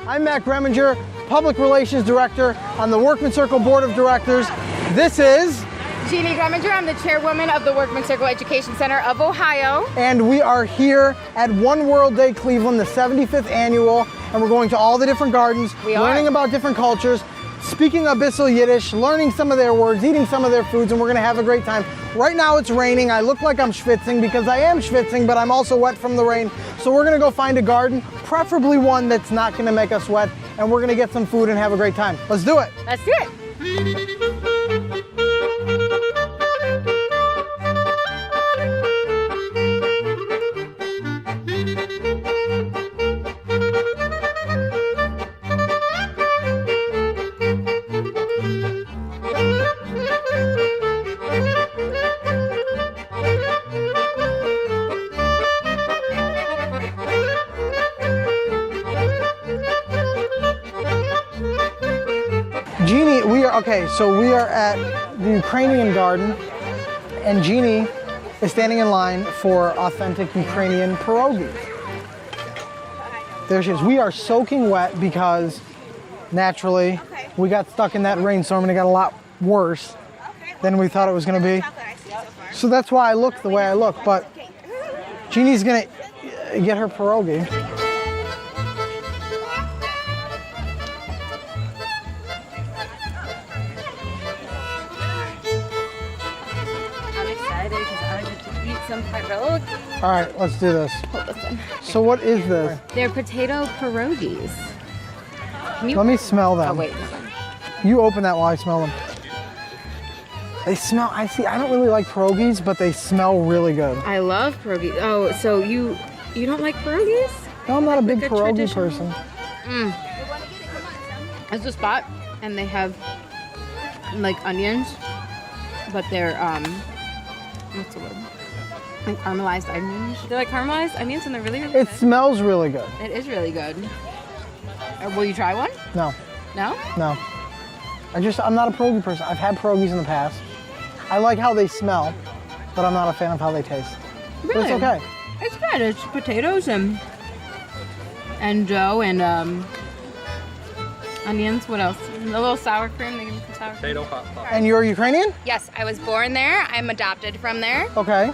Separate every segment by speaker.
Speaker 1: I'm Matt Greminger, Public Relations Director on the Workman Circle Board of Directors. This is
Speaker 2: Jeannie Greminger. I'm the Chairwoman of the Workman Circle Education Center of Ohio.
Speaker 1: And we are here at One World Day Cleveland, the 75th annual, and we're going to all the different gardens, learning about different cultures, speaking Abyssal Yiddish, learning some of their words, eating some of their foods, and we're gonna have a great time. Right now it's raining. I look like I'm schwitzing because I am schwitzing, but I'm also wet from the rain. So we're gonna go find a garden, preferably one that's not gonna make us wet, and we're gonna get some food and have a great time. Let's do it.
Speaker 2: Let's do it.
Speaker 1: Jeannie, we are at the Ukrainian garden, and Jeannie is standing in line for authentic Ukrainian pierogies. There she is. We are soaking wet because naturally we got stuck in that rainstorm and it got a lot worse than we thought it was going to be. So that's why I look the way I look, but Jeannie's going to get her pierogi.
Speaker 2: Some pierogi.
Speaker 1: All right, let's do this. So what is this?
Speaker 2: They're potato pierogies.
Speaker 1: Let me smell them.
Speaker 2: Oh wait.
Speaker 1: You open that while I smell them. They smell, I don't really like pierogies, but they smell really good.
Speaker 2: I love pierogies. Oh, so you don't like pierogies?
Speaker 1: No, I'm not a big pierogi person.
Speaker 2: It's a spot, and they have like onions, but they're what's the word? Like caramelized onions. They're like caramelized onions, and they're really, really good.
Speaker 1: It smells really good.
Speaker 2: It is really good. Will you try one?
Speaker 1: No.
Speaker 2: No?
Speaker 1: No. I'm not a pierogi person. I've had pierogies in the past. I like how they smell, but I'm not a fan of how they taste.
Speaker 2: Really?
Speaker 1: But it's okay.
Speaker 2: It's good. It's potatoes and dough and onions. What else? A little sour cream. They give me some sour cream.
Speaker 3: Potato hot pot.
Speaker 1: And you're Ukrainian?
Speaker 4: Yes, I was born there. I'm adopted from there.
Speaker 1: Okay.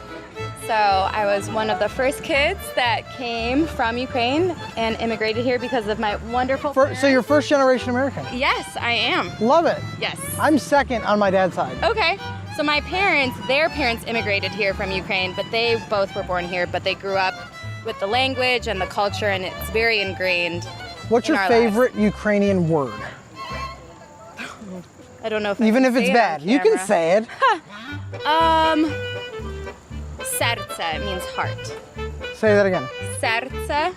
Speaker 4: So I was one of the first kids that came from Ukraine and immigrated here because of my wonderful parents.
Speaker 1: So you're first generation American?
Speaker 4: Yes, I am.
Speaker 1: Love it.
Speaker 4: Yes.
Speaker 1: I'm second on my dad's side.
Speaker 4: Okay. So my parents, their parents immigrated here from Ukraine, but they both were born here, but they grew up with the language and the culture, and it's very ingrained.
Speaker 1: What's your favorite Ukrainian word?
Speaker 4: I don't know if
Speaker 1: even if it's bad. You can say it.
Speaker 4: Serce means heart.
Speaker 1: Say that again.
Speaker 4: Serce.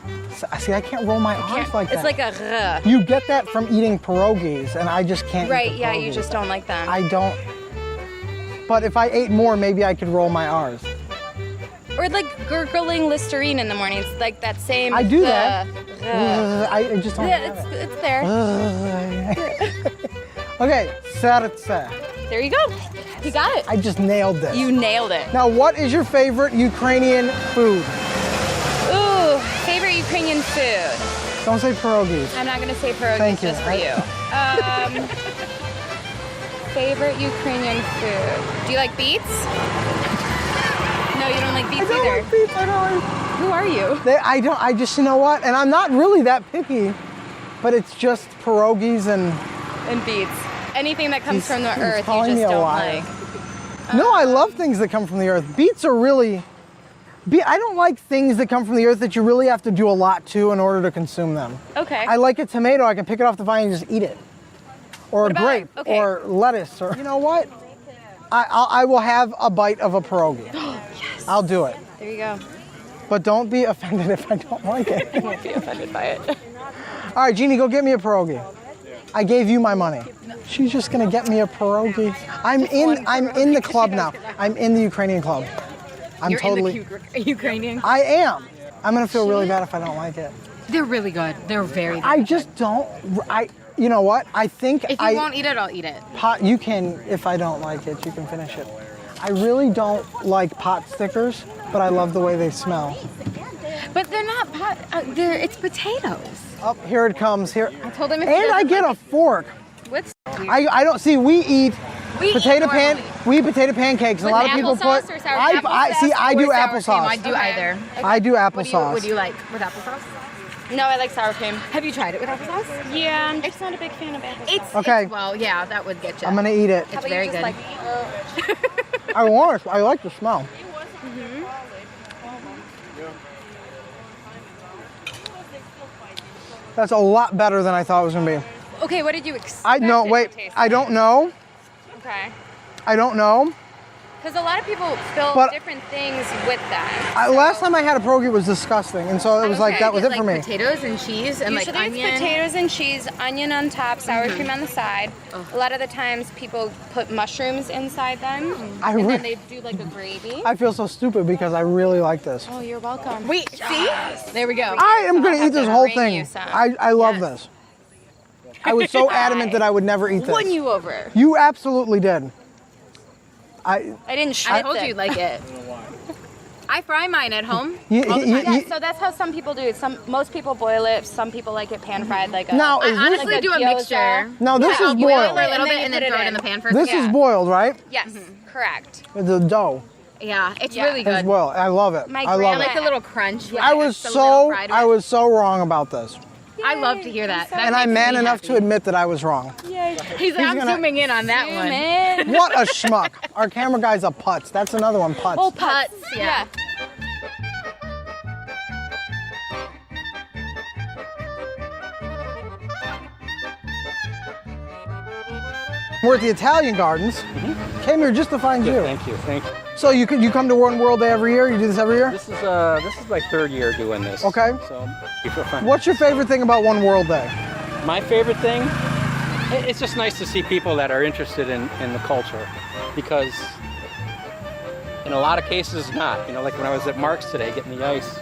Speaker 1: See, I can't roll my R's like that.
Speaker 4: It's like a r.
Speaker 1: You get that from eating pierogies, and I just can't
Speaker 4: Right,
Speaker 1: eat the
Speaker 4: yeah,
Speaker 1: pierogies.
Speaker 4: you just don't like them.
Speaker 1: I don't. But if I ate more, maybe I could roll my R's.
Speaker 4: Or like gurgling Listerine in the morning. It's like that same.
Speaker 1: I do that. I just don't have
Speaker 4: it's there.
Speaker 1: Okay, serce.
Speaker 4: There you go. You got it.
Speaker 1: I just nailed this.
Speaker 4: You nailed it.
Speaker 1: Now, what is your favorite Ukrainian food?
Speaker 4: Ooh, favorite Ukrainian food.
Speaker 1: Don't say pierogies.
Speaker 4: I'm not gonna say pierogies.
Speaker 1: Thank you.
Speaker 4: Just for you. Favorite Ukrainian food. Do you like beets? No, you don't like beets either.
Speaker 1: Like beets. I don't like.
Speaker 4: Who are you?
Speaker 1: I don't. I just, you know what? And I'm not really that picky, but it's just pierogies and
Speaker 4: beets. Anything that comes from the earth, you
Speaker 1: calling
Speaker 4: just
Speaker 1: me a
Speaker 4: don't
Speaker 1: liar.
Speaker 4: like.
Speaker 1: No, I love things that come from the earth. Beets are really. I don't like things that come from the earth that you really have to do a lot to in order to consume them.
Speaker 4: Okay.
Speaker 1: I like a tomato. I can pick it off the vine and just eat it. Or a grape, or lettuce, or you know what? I will have a bite of a pierogi.
Speaker 4: Yes.
Speaker 1: I'll do it.
Speaker 4: There you go.
Speaker 1: But don't be offended if I don't like it.
Speaker 4: I won't be offended by it.
Speaker 1: All right, Jeannie, go get me a pierogi. I gave you my money. She's just gonna get me a pierogi. I'm in the club now. I'm in the Ukrainian club.
Speaker 2: You're in the Ukrainian?
Speaker 1: I am. I'm gonna feel really bad if I don't like it.
Speaker 2: They're really good. They're very good.
Speaker 1: I just don't. You know what? I think
Speaker 2: if you won't eat it, I'll eat it.
Speaker 1: You can, if I don't like it, you can finish it. I really don't like pot stickers, but I love the way they smell.
Speaker 2: But they're not it's potatoes.
Speaker 1: Oh, here it comes. Here.
Speaker 2: I told him if
Speaker 1: And I get a fork.
Speaker 2: What's
Speaker 1: I don't see. We eat potato pancakes. And a lot of people put.
Speaker 4: Applesauce or sour
Speaker 1: I do applesauce.
Speaker 2: I do either.
Speaker 1: I do applesauce.
Speaker 2: What do you like with applesauce?
Speaker 4: No, I like sour cream.
Speaker 2: Have you tried it with applesauce?
Speaker 4: Yeah, I'm just not a big fan of applesauce.
Speaker 1: Okay.
Speaker 2: Well, yeah, that would get you.
Speaker 1: I'm gonna eat it.
Speaker 2: It's very good.
Speaker 1: I like the smell. That's a lot better than I thought it was gonna be.
Speaker 4: Okay, what did you expect?
Speaker 1: I don't know.
Speaker 4: Okay.
Speaker 1: I don't know.
Speaker 4: Because a lot of people fill
Speaker 1: But-
Speaker 4: different things with that.
Speaker 1: Last time I had a pierogi, it was disgusting, and so it was like that was it for me.
Speaker 2: Potatoes and cheese and
Speaker 4: Usually
Speaker 2: like
Speaker 4: it's
Speaker 2: onion.
Speaker 4: potatoes and cheese, onion on top, sour cream on the side. A lot of the times people put mushrooms inside them, and then they do like a gravy.
Speaker 1: I feel so stupid because I really like this.
Speaker 4: Oh, you're welcome.
Speaker 2: Wait, see? There we go.
Speaker 1: I am gonna
Speaker 4: I'll
Speaker 1: eat this
Speaker 4: have to
Speaker 1: whole
Speaker 4: bring
Speaker 1: thing.
Speaker 4: you some.
Speaker 1: I love this. I was so adamant that I would never eat this.
Speaker 2: Won you over.
Speaker 1: You absolutely did.
Speaker 4: I didn't schmitz
Speaker 2: I told
Speaker 4: it.
Speaker 2: you like it. I fry mine at home.
Speaker 4: Yeah, so that's how some people do it. Most people boil it. Some people like it pan fried, like a.
Speaker 1: Now,
Speaker 2: I
Speaker 1: is this,
Speaker 2: honestly do a
Speaker 4: gyoza.
Speaker 2: mixture.
Speaker 1: now this
Speaker 2: I'll
Speaker 1: is
Speaker 2: boil it for a
Speaker 1: boiled.
Speaker 2: little bit
Speaker 4: And
Speaker 2: and
Speaker 4: then
Speaker 2: then
Speaker 4: you
Speaker 2: throw
Speaker 4: put
Speaker 2: it
Speaker 4: it
Speaker 2: in the
Speaker 4: in.
Speaker 2: pan first.
Speaker 1: This is boiled, right?
Speaker 4: Yes, correct.
Speaker 1: The dough
Speaker 2: Yeah, it's
Speaker 4: Yeah.
Speaker 2: really
Speaker 1: is
Speaker 2: good.
Speaker 1: boiled. I love it.
Speaker 4: My
Speaker 1: I love
Speaker 2: I
Speaker 4: grandma-
Speaker 1: it.
Speaker 2: like the little crunch.
Speaker 1: I was
Speaker 2: Just a little
Speaker 1: so
Speaker 2: fried
Speaker 1: I
Speaker 2: with-
Speaker 1: was so wrong about this,
Speaker 2: I love to hear that. That
Speaker 1: and I'm
Speaker 2: makes
Speaker 1: man
Speaker 2: me
Speaker 1: enough
Speaker 2: happy.
Speaker 1: to admit that I was wrong.
Speaker 2: I'm
Speaker 1: gonna-
Speaker 2: zooming in on that one.
Speaker 4: Man.
Speaker 1: What a schmuck! Our camera guy's a putz. That's another one, putz.
Speaker 4: Oh,
Speaker 2: Putz, yeah.
Speaker 1: We're at the Italian Gardens. Came here just to find you.
Speaker 3: Thank you.
Speaker 1: So you come to One World Day every year? You do this every year?
Speaker 3: This is my third year doing this.
Speaker 1: Okay.
Speaker 3: So people find
Speaker 1: What's your favorite thing about One World Day?
Speaker 3: my favorite thing? It's just nice to see people that are interested in the culture, because in a lot of cases not. You know, like when I was at Mark's today getting the ice,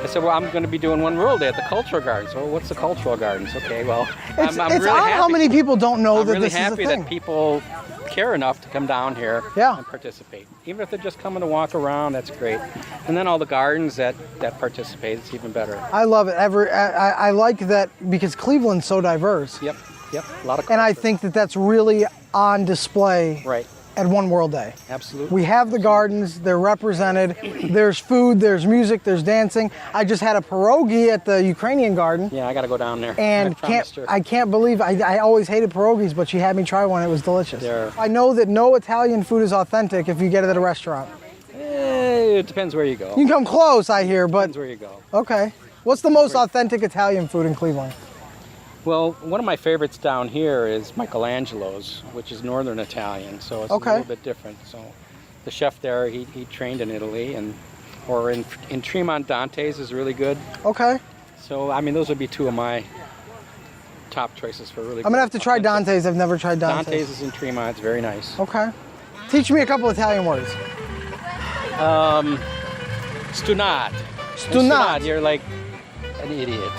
Speaker 3: I said, well, I'm going to be doing One World Day at the Cultural Gardens. So what's the Cultural Gardens? Okay, well,
Speaker 1: It's
Speaker 3: I'm
Speaker 1: odd
Speaker 3: really happy.
Speaker 1: how many people don't know
Speaker 3: I'm
Speaker 1: that
Speaker 3: really
Speaker 1: this is a
Speaker 3: happy
Speaker 1: thing.
Speaker 3: that people care enough to come down here
Speaker 1: Yeah.
Speaker 3: and participate. Even if they're just coming to walk around, that's great. And then all the gardens that participate, it's even better.
Speaker 1: I love it. I like that because Cleveland's so diverse.
Speaker 3: Yep, a lot of
Speaker 1: And I
Speaker 3: culture.
Speaker 1: think that that's really on display
Speaker 3: Right,
Speaker 1: at One World Day.
Speaker 3: absolutely.
Speaker 1: We have the gardens, they're represented. There's food, there's music, there's dancing. I just had a pierogi at the Ukrainian garden.
Speaker 3: Yeah, I got to go down there.
Speaker 1: And
Speaker 3: I promised her.
Speaker 1: I can't believe, I always hated pierogies, but she had me try one, it was delicious.
Speaker 3: They're-
Speaker 1: I know that no Italian food is authentic if you get it at a restaurant.
Speaker 3: It depends where you go.
Speaker 1: You can come close, I hear, but
Speaker 3: Depends where you go.
Speaker 1: okay. What's the most authentic Italian food in Cleveland?
Speaker 3: Well, one of my favorites down here is Michelangelo's, which is Northern Italian, so it's
Speaker 1: Okay.
Speaker 3: a little bit different. So the chef there, he trained in Italy, or in Tremont Dante's is really good.
Speaker 1: Okay.
Speaker 3: So, I mean, those would be two of my top choices for really
Speaker 1: I'm gonna have to try
Speaker 3: authentic.
Speaker 1: Dante's. I've never tried Dante's.
Speaker 3: Dante's is in Tremont, it's very nice.
Speaker 1: Okay. Teach me a couple Italian words.
Speaker 3: Stunad.
Speaker 1: Stunad.
Speaker 3: You're like an idiot.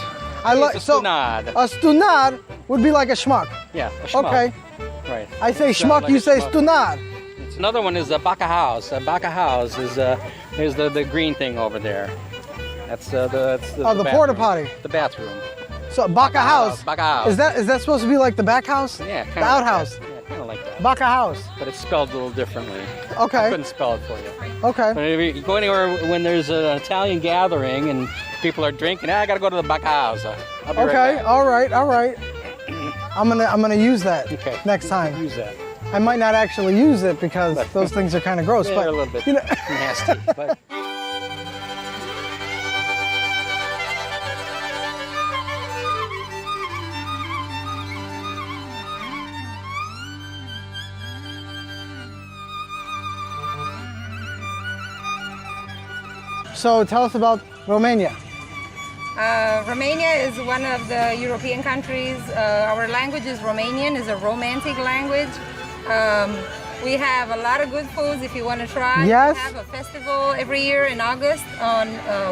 Speaker 1: I like
Speaker 3: It's a stunad.
Speaker 1: A stunad would be like a schmuck.
Speaker 3: Yeah, a schmuck.
Speaker 1: Okay.
Speaker 3: Right.
Speaker 1: I say
Speaker 3: Sound
Speaker 1: schmuck,
Speaker 3: like
Speaker 1: you
Speaker 3: a
Speaker 1: say
Speaker 3: schmuck.
Speaker 1: stunad.
Speaker 3: Another one is a Baca House. A Baca House is there's the green thing over there. That's the
Speaker 1: The porta
Speaker 3: bathroom.
Speaker 1: potty.
Speaker 3: The bathroom.
Speaker 1: So Baca House.
Speaker 3: Baca House.
Speaker 1: Is that supposed to be like the back house?
Speaker 3: Yeah,
Speaker 1: The outhouse.
Speaker 3: Yeah, kind of like that.
Speaker 1: Baca House.
Speaker 3: But it's spelled a little differently. I
Speaker 1: Okay.
Speaker 3: couldn't spell it for you.
Speaker 1: Okay.
Speaker 3: But if you go anywhere when there's an Italian gathering and people are drinking, I gotta go to the Baca House. I'll be right
Speaker 1: Okay.
Speaker 3: back.
Speaker 1: All right. All right. I'm gonna use that
Speaker 3: Okay.
Speaker 1: next time.
Speaker 3: Use that.
Speaker 1: I might not actually use it because those things are kind of gross,
Speaker 3: Yeah,
Speaker 1: but
Speaker 3: they're a little bit
Speaker 1: you know.
Speaker 3: nasty. But
Speaker 1: So tell us about Romania.
Speaker 5: Romania is one of the European countries. Our language is Romanian, is a romantic language. We have a lot of good foods if you want to try.
Speaker 1: Yes.
Speaker 5: We have a festival every year in August on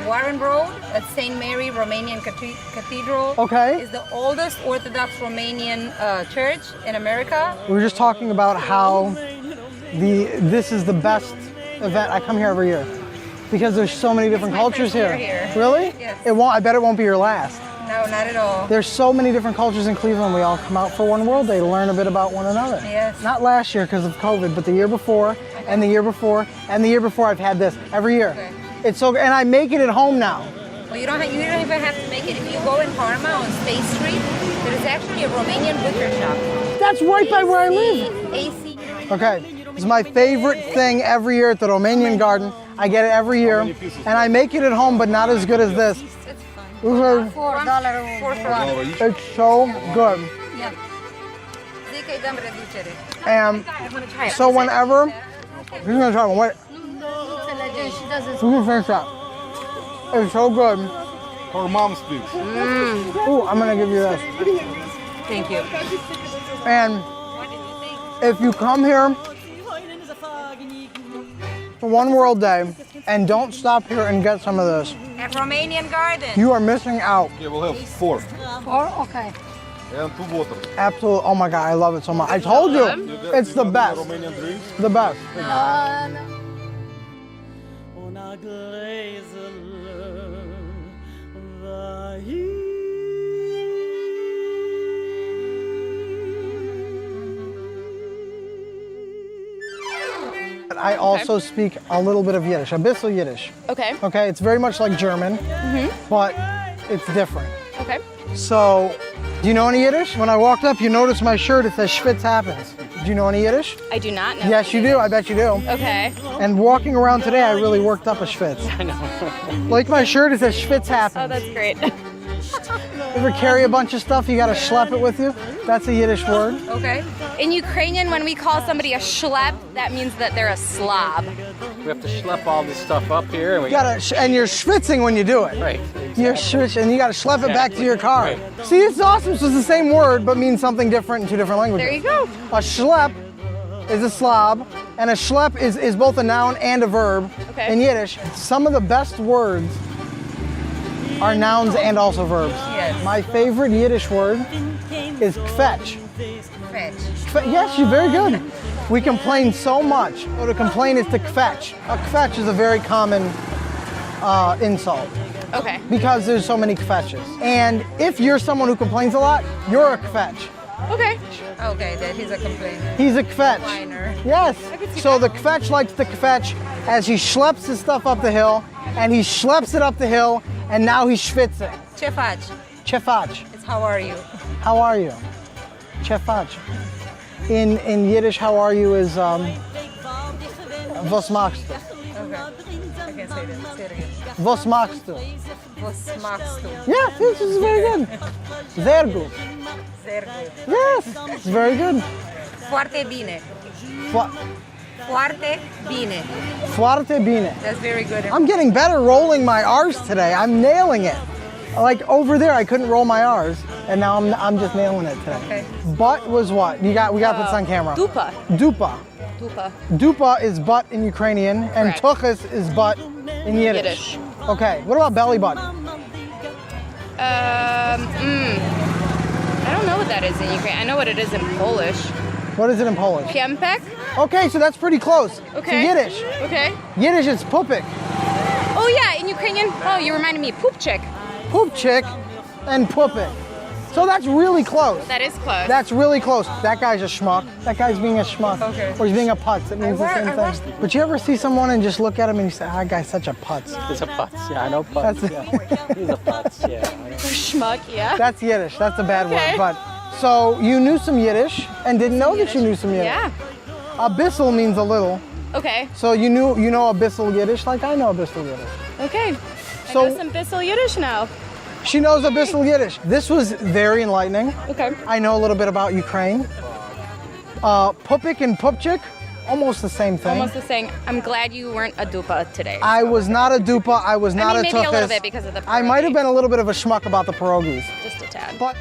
Speaker 5: Warren Road at St. Mary Romanian Cathedral.
Speaker 1: Okay.
Speaker 5: It's the oldest Orthodox Romanian church in America.
Speaker 1: We were just talking about how this is the best event. I come here every year. Because there's so many different
Speaker 5: my
Speaker 1: cultures
Speaker 5: first year
Speaker 1: here.
Speaker 5: here.
Speaker 1: Really?
Speaker 5: Yes.
Speaker 1: It won't. I bet it won't be your last.
Speaker 5: No, not at all.
Speaker 1: There's so many different cultures in Cleveland. We all come out for One World Day to learn a bit about one another.
Speaker 5: Yes.
Speaker 1: Not last year because of COVID, but the year before, and the year before, and the year before. I've had this every year.
Speaker 5: Okay.
Speaker 1: It's so, and I make it at home now.
Speaker 5: Well, you don't even have to make it. If you go in Parma on State Street, there is actually a Romanian butcher shop.
Speaker 1: That's right by where I live.
Speaker 5: AC.
Speaker 1: Okay, it's my favorite thing every year at the Romanian Garden. I get it every year, and I make it at home, but not as good as this.
Speaker 5: $4
Speaker 1: It's so good.
Speaker 5: Zic că-i dăm reducere.
Speaker 1: And so whenever, you're gonna try one. Wait, you can finish that. It's so good.
Speaker 6: Her mom speaks.
Speaker 1: Ooh, I'm gonna give you this.
Speaker 5: Thank you.
Speaker 1: And if you come here for One World Day and don't stop here and get some of this,
Speaker 5: At Romanian Garden.
Speaker 1: you are missing out.
Speaker 6: Yeah, we'll have 4.
Speaker 5: 4? Okay.
Speaker 6: And 2 bottles.
Speaker 1: Absolutely. Oh my God, I love it so much. I told you, it's the best.
Speaker 6: Romanian drinks.
Speaker 1: The best. I also speak a little bit of Yiddish, a bissel Yiddish.
Speaker 4: Okay.
Speaker 1: Okay, it's very much like German, but it's different.
Speaker 4: Okay.
Speaker 1: So, do you know any Yiddish? When I walked up, you noticed my shirt, it says Schwitz happens. Do you know any Yiddish?
Speaker 4: I do not know.
Speaker 1: Yes, you do. I bet you do.
Speaker 4: Okay.
Speaker 1: And walking around today, I really worked up a Schwitz.
Speaker 3: I know.
Speaker 1: Like my shirt, it says Schwitz happens.
Speaker 4: Oh, that's great.
Speaker 1: Ever carry a bunch of stuff, you gotta schlep it with you? That's a Yiddish word.
Speaker 5: Okay.
Speaker 4: In Ukrainian, when we call somebody a schlep, that means that they're a slob.
Speaker 3: We have to schlep all this stuff up here, and we
Speaker 1: You gotta, and you're schwitzing when you do it.
Speaker 3: right.
Speaker 1: You're schwitzing, and you gotta schlep it back to your car.
Speaker 3: Right.
Speaker 1: See, it's awesome. So it's the same word, but means something different in 2 different languages.
Speaker 4: There you go.
Speaker 1: A schlep is a slob, and a schlep is both a noun and a verb
Speaker 4: Okay.
Speaker 1: in Yiddish. Some of the best words are nouns and also verbs.
Speaker 5: Yes.
Speaker 1: My favorite Yiddish word is kvetch.
Speaker 5: Fetch.
Speaker 1: Yes, you're very good. We complain so much. So to complain is to kvetch. A kvetch is a very common insult
Speaker 4: Okay.
Speaker 1: because there's so many kvetches. And if you're someone who complains a lot, you're a kvetch.
Speaker 4: Okay.
Speaker 5: Okay, that he's a complainer.
Speaker 1: He's a kvetch.
Speaker 5: Whiner.
Speaker 1: Yes. So the kvetch likes to kvetch as he schleps his stuff up the hill, and he schleps it up the hill, and now he's schwitzing.
Speaker 5: Ce faci?
Speaker 1: Chefach.
Speaker 5: It's how are you?
Speaker 1: How are you? Chefach. In Yiddish, how are you is was machst du?
Speaker 5: Okay. I can say that. Say it again.
Speaker 1: Was machst du?
Speaker 5: Was magst du?
Speaker 1: Yes, this is very good. Sehr gut.
Speaker 5: Sehr good.
Speaker 1: Yes, it's very good.
Speaker 5: Foarte bine.
Speaker 1: Fu-
Speaker 5: Foarte bine.
Speaker 1: Foarte bine.
Speaker 5: That's very good.
Speaker 1: I'm getting better rolling my R's today. I'm nailing it. Like over there, I couldn't roll my R's, and now I'm just nailing it today.
Speaker 5: Okay.
Speaker 1: Butt was what? We got this on camera.
Speaker 4: Dupa.
Speaker 1: Dupa.
Speaker 4: Dupa.
Speaker 1: Dupa is butt in Ukrainian, and
Speaker 4: Correct.
Speaker 1: tuchus is butt in Yiddish.
Speaker 4: Yiddish.
Speaker 1: Okay, what about belly button?
Speaker 4: I don't know what that is in Ukraine. I know what it is in Polish.
Speaker 1: What is it in Polish?
Speaker 4: Piempek?
Speaker 1: Okay, so that's pretty close
Speaker 4: Okay.
Speaker 1: to Yiddish.
Speaker 4: Okay.
Speaker 1: Yiddish is pupik,
Speaker 4: Oh yeah, in Ukrainian. Oh, you reminded me. Pupchik.
Speaker 1: pupchik, and pupik. So that's really close.
Speaker 4: That is close.
Speaker 1: That's really close. That guy's a schmuck. That guy's being a schmuck.
Speaker 5: Okay.
Speaker 1: Or he's being a putz. It means the same
Speaker 5: watched-
Speaker 1: thing. But you ever see someone and just look at him and you say, that guy's such a putz.
Speaker 3: It's a putz. Yeah, I know putz.
Speaker 1: That's-
Speaker 3: Yeah. He's a putz. Yeah. I know.
Speaker 4: Schmuck, yeah.
Speaker 1: That's Yiddish. That's a bad
Speaker 4: Okay.
Speaker 1: word. But so you knew some Yiddish and didn't know that you knew some Yiddish.
Speaker 4: Yeah.
Speaker 1: A bissel means a little.
Speaker 4: Okay.
Speaker 1: So you know a bissel Yiddish like I know a bissel Yiddish.
Speaker 4: Okay.
Speaker 1: So-
Speaker 4: I know some Bissell Yiddish now.
Speaker 1: She knows a bissel Yiddish. This was very enlightening.
Speaker 4: Okay.
Speaker 1: I know a little bit about Ukraine. Pupik and pupchik, almost the same thing.
Speaker 4: Almost the same. I'm glad you weren't a dupa today.
Speaker 1: I was not a dupa. I was not
Speaker 4: maybe
Speaker 1: a tuchus.
Speaker 4: a little bit because of the
Speaker 1: I might have
Speaker 4: pierogi.
Speaker 1: been a little bit of a schmuck about the pierogies.
Speaker 4: Just a tad.
Speaker 1: But